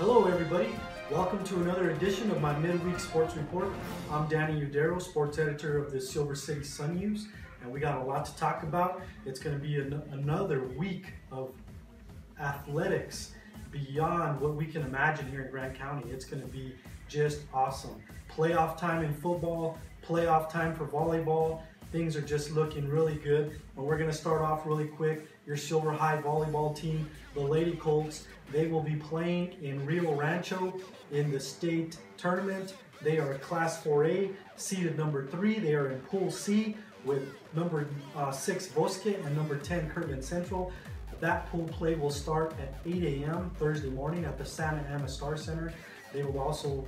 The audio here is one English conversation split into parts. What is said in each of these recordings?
Hello everybody, welcome to another edition of my midweek sports report. I'm Danny Udero, sports editor of the Silver City Sun News, and we got a lot to talk about. It's going to be another week of athletics beyond what we can imagine here in Grant County. It's going to be just awesome. Playoff time in football, playoff time for volleyball. Things are just looking really good. And we're going to start off really quick. Your Silver High volleyball team, the Lady Colts, they will be playing in Rio Rancho in the state tournament. They are Class 4A, seeded number 3. They are in Pool C with number 6 Bosque and number 10 Kirtland Central. That pool play will start at 8 a.m. Thursday morning at the Santa Ana Star Center. They will also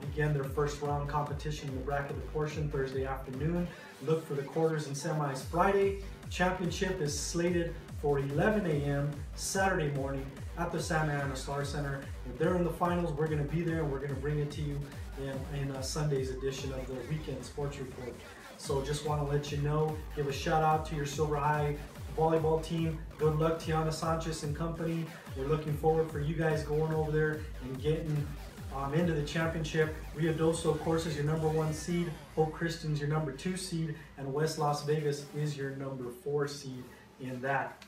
begin their first round competition in the bracketed portion Thursday afternoon. Look for the quarters and semis Friday. Championship is slated for 11 a.m. Saturday morning at the Santa Ana Star Center. If they're in the finals, we're going to be there and we're going to bring it to you in Sunday's edition of the Weekend Sports Report. So just want to let you know, give a shout out to your Silver High volleyball team. Good luck, Tiana Sanchez and company. We're looking forward for you guys going over there and getting into the championship. Rio Doso, of course, is your number 1 seed. Hope Christian's your number 2 seed. And West Las Vegas is your number 4 seed in that.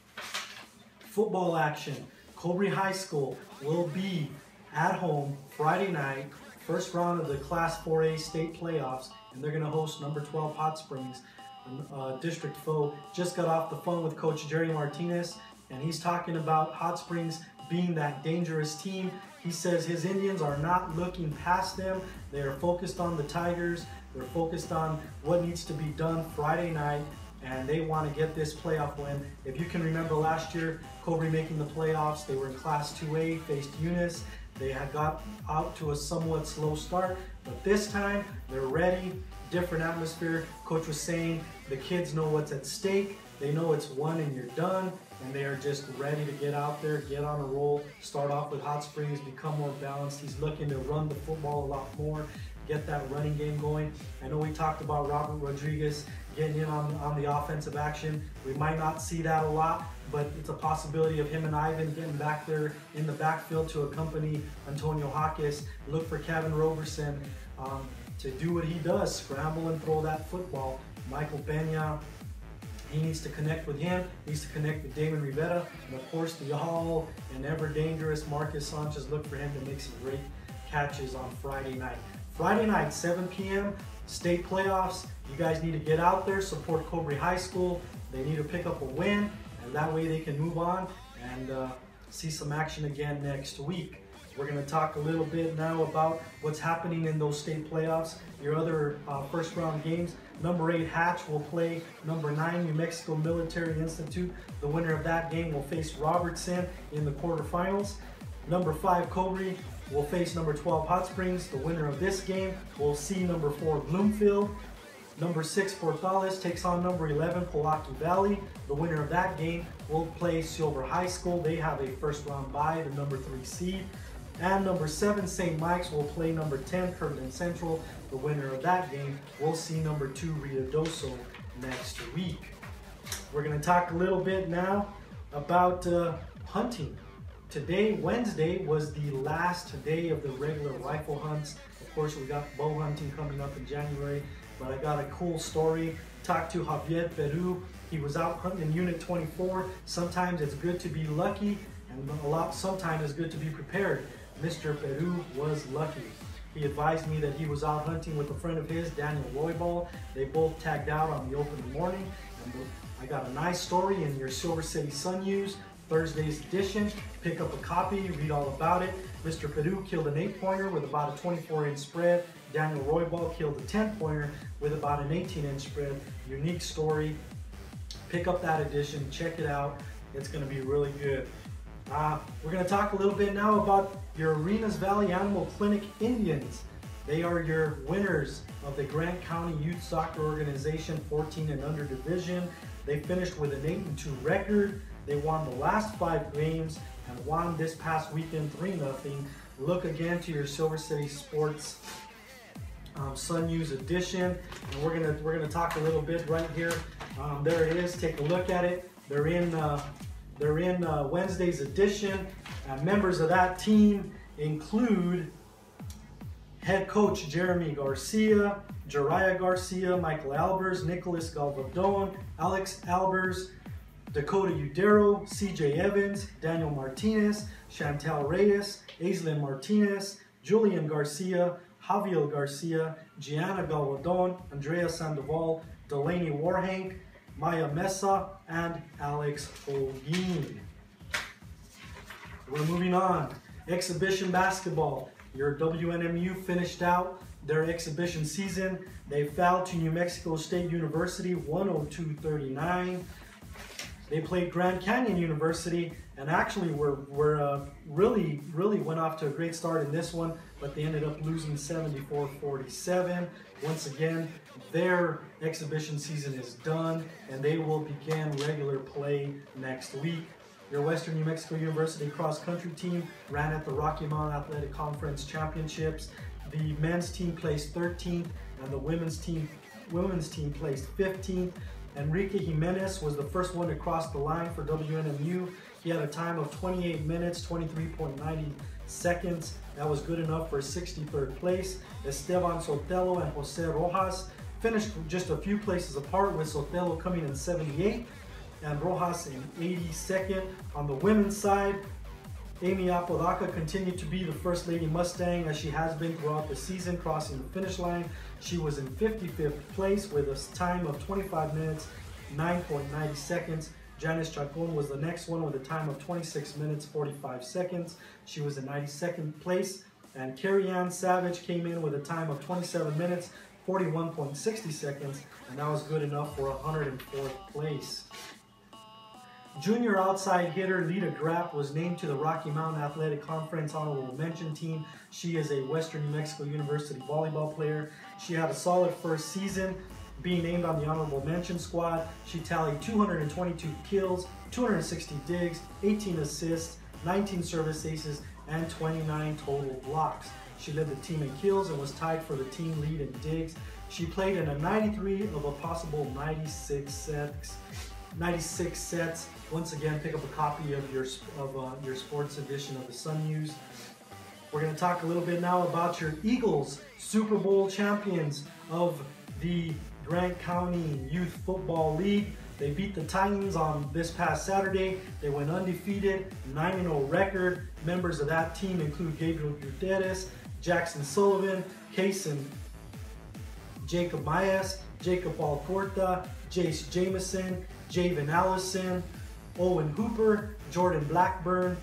Football action. Cobre High School will be at home Friday night, first round of the Class 4A state playoffs, and they're going to host number 12 Hot Springs, district foe. Just got off the phone with Coach Jerry Martinez, and he's talking about Hot Springs being that dangerous team. He says his Indians are not looking past them. They are focused on the Tigers. They're focused on what needs to be done Friday night, and they want to get this playoff win. If you can remember last year, Cobre making the playoffs, they were in Class 2A, faced Eunice. They had got out to a somewhat slow start, but this time they're ready. Different atmosphere. Coach was saying the kids know what's at stake. They know it's one and you're done, and they are just ready to get out there, get on a roll, start off with Hot Springs, become more balanced. He's looking to run the football a lot more, get that running game going. I know we talked about Robert Rodriguez getting in on the offensive action. We might not see that a lot, but it's a possibility of him and Ivan getting back there in the backfield to accompany Antonio Jaques. Look for Kevin Roberson to do what he does, scramble and throw that football. Michael Pena, he needs to connect with him, needs to connect with Damon Rivera, and of course the all and ever dangerous Marcus Sanchez. Look for him to make some great catches on Friday night. Friday night, 7 p.m., state playoffs. You guys need to get out there, support Cobre High School. They need to pick up a win, and that way they can move on and see some action again next week. We're going to talk a little bit now about what's happening in those state playoffs. Your other first round games. Number 8 Hatch will play number 9 New Mexico Military Institute. The winner of that game will face Robertson in the quarterfinals. Number 5 Cobre will face number 12 Hot Springs. The winner of this game will see number 4 Bloomfield. Number 6 Portales takes on number 11 Pulaski Valley. The winner of that game will play Silver High School. They have a first round bye, the number 3 seed. And number 7 St. Mike's will play number 10 Kirtland Central. The winner of that game will see number 2 Rio Doso next week. We're going to talk a little bit now about hunting. Today, Wednesday, was the last day of the regular rifle hunts. Of course, we got bow hunting coming up in January, but I got a cool story. Talked to Javier Peru. He was out hunting in Unit 24. Sometimes it's good to be lucky, and sometimes it's good to be prepared. Mr. Peru was lucky. He advised me that he was out hunting with a friend of his, Daniel Roybal. They both tagged out on the open morning. And I got a nice story in your Silver City Sun News, Thursday's edition. Pick up a copy, read all about it. Mr. Peru killed an 8-pointer with about a 24-inch spread. Daniel Roybal killed a 10-pointer with about an 18-inch spread. Unique story. Pick up that edition, check it out. It's going to be really good. We're going to talk a little bit now about your Arenas Valley Animal Clinic Indians. They are your winners of the Grant County Youth Soccer Organization 14 and under division. They finished with an 8-2 record. They won the last 5 games and won this past weekend 3-0. Look again to your Silver City Sports Sun News edition, and we're gonna talk a little bit right here. There it is. Take a look at it. They're in Wednesday's edition. Members of that team include head coach Jeremy Garcia, Jariah Garcia, Michael Albers, Nicholas Galvadon, Alex Albers, Dakota Udero, CJ Evans, Daniel Martinez, Chantal Reyes, Aislinn Martinez, Julian Garcia, Javier Garcia, Gianna Galvadon, Andrea Sandoval, Delaney Warhank, Maya Mesa, and Alex Holguin. We're moving on. Exhibition basketball. Your WNMU finished out their exhibition season. They fell to New Mexico State University 102-39. They played Grand Canyon University and actually really went off to a great start in this one, but they ended up losing 74-47. Once again, their exhibition season is done and they will begin regular play next week. Your Western New Mexico University cross country team ran at the Rocky Mountain Athletic Conference Championships. The men's team placed 13th and the women's team placed 15th. Enrique Jimenez was the first one to cross the line for WNMU. He had a time of 28 minutes, 23.90 seconds. That was good enough for 63rd place. Esteban Sotelo and Jose Rojas finished just a few places apart, with Sotelo coming in 78th and Rojas in 82nd. On the women's side, Amy Apodaca continued to be the First Lady Mustang as she has been throughout the season, crossing the finish line. She was in 55th place with a time of 25 minutes, 9.90 seconds. Janice Chacon was the next one with a time of 26 minutes, 45 seconds. She was in 92nd place. And Carrie Ann Savage came in with a time of 27 minutes, 41.60 seconds, and that was good enough for 104th place. Junior outside hitter Lita Grapp was named to the Rocky Mountain Athletic Conference Honorable Mention Team. She is a Western New Mexico University volleyball player. She had a solid first season, being named on the Honorable Mention squad. She tallied 222 kills, 260 digs, 18 assists, 19 service aces, and 29 total blocks. She led the team in kills and was tied for the team lead in digs. She played in a 93 of a possible 96 sets. Once again, pick up a copy of your sports edition of the Sun News. We're going to talk a little bit now about your Eagles, Super Bowl champions of the Grant County Youth Football League. They beat the Titans on this past Saturday. They went undefeated, 9-0 record. Members of that team include Gabriel Gutierrez, Jackson Sullivan, Kaysen Jacob Maes, Jacob Alcorta, Jace Jameson, Javen Allison, Owen Hooper, Jordan Blackburn,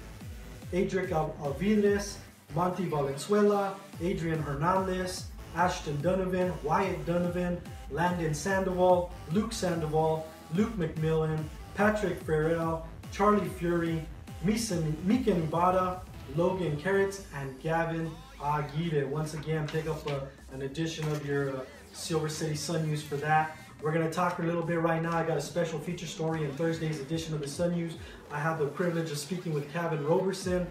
Adric Alvidres, Monty Valenzuela, Adrian Hernandez, Ashton Donovan, Wyatt Donovan, Landon Sandoval, Luke McMillan, Patrick Farrell, Charlie Fury, Mika Nibata, Logan Carrots, and Gavin Aguirre. Once again, pick up an edition of your Silver City Sun News for that. We're going to talk a little bit right now. I got a special feature story in Thursday's edition of the Sun News. I have the privilege of speaking with Kevin Roberson.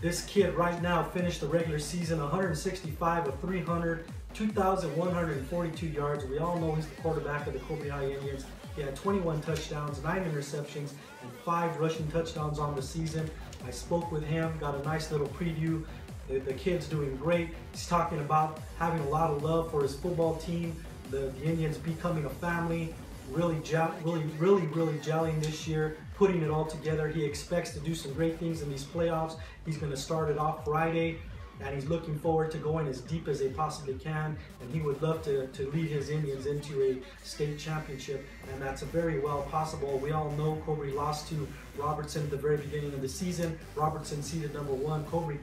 This kid right now finished the regular season 165 of 300, 2,142 yards. We all know he's the quarterback of the Cobre High Indians. He had 21 touchdowns, 9 interceptions, and 5 rushing touchdowns on the season. I spoke with him, got a nice little preview. The kid's doing great. He's talking about having a lot of love for his football team, the Indians becoming a family, really gelling this year, putting it all together. He expects to do some great things in these playoffs. He's going to start it off Friday, and he's looking forward to going as deep as they possibly can, and he would love to lead his Indians into a state championship, and that's very well possible. We all know Cobre lost to Robertson at the very beginning of the season. Robertson seeded #1. Cobre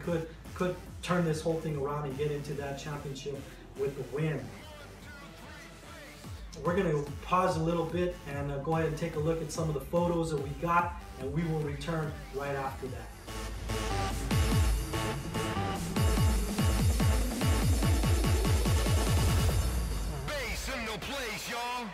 could turn this whole thing around and get into that championship with the win. We're going to pause a little bit and go ahead and take a look at some of the photos that we got, and we will return right after that. Bass in no place, y'all.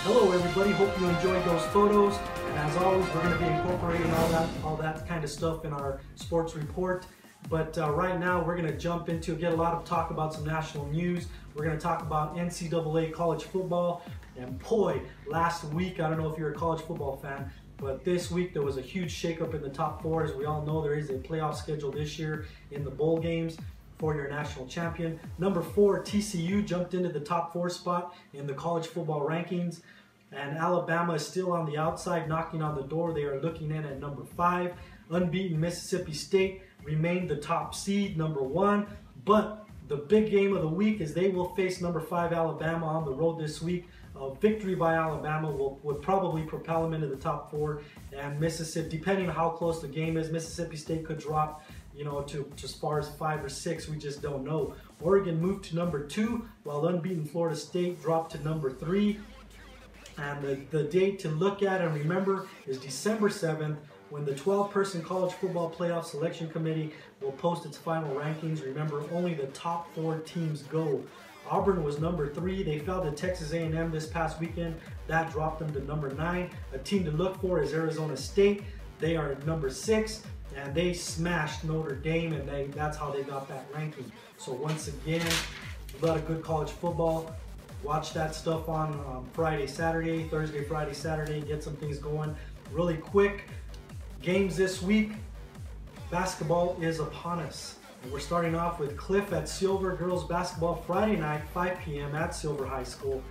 Hello everybody, hope you enjoyed those photos, and as always we're going to be incorporating all that kind of stuff in our sports report. But right now we're going to jump into, get a lot of talk about some national news. We're going to talk about NCAA college football, and boy, last week, I don't know if you're a college football fan, but this week there was a huge shakeup in the top four. As we all know, there is a playoff schedule this year in the bowl games for your national champion. Number 4, TCU jumped into the top 4 spot in the college football rankings, and Alabama is still on the outside knocking on the door. They are looking in at number 5. Unbeaten Mississippi State remained the top seed, number 1, but the big game of the week is they will face number 5 Alabama on the road this week. A victory by Alabama would probably propel them into the top 4, and Mississippi, depending on how close the game is, Mississippi State could drop, to as far as 5 or 6. We just don't know. Oregon moved to number 2, while unbeaten Florida State dropped to number 3. And the date to look at and remember is December 7th, when the 12-person college football playoff selection committee will post its final rankings. Remember, only the top 4 teams go. Auburn was number 3. They fell to Texas A&M this past weekend. That dropped them to number 9. A team to look for is Arizona State. They are number 6, and they smashed Notre Dame, and that's how they got that ranking. So once again, a lot of good college football. Watch that stuff on Friday, Saturday, Thursday, Friday, Saturday. Get some things going really quick. Games this week. Basketball is upon us. And we're starting off with Cliff at Silver girls basketball Friday night, 5 p.m. at Silver High School.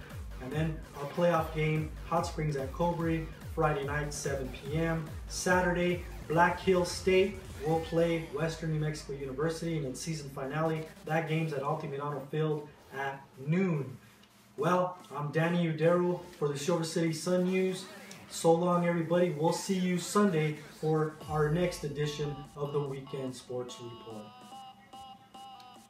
And then our playoff game, Hot Springs at Cobury, Friday night, 7 p.m. Saturday, Black Hills State will play Western New Mexico University in its season finale. That game's at Altamirano Field at noon. Well, I'm Danny Udero for the Silver City Sun News. So long, everybody. We'll see you Sunday for our next edition of the Weekend Sports Report.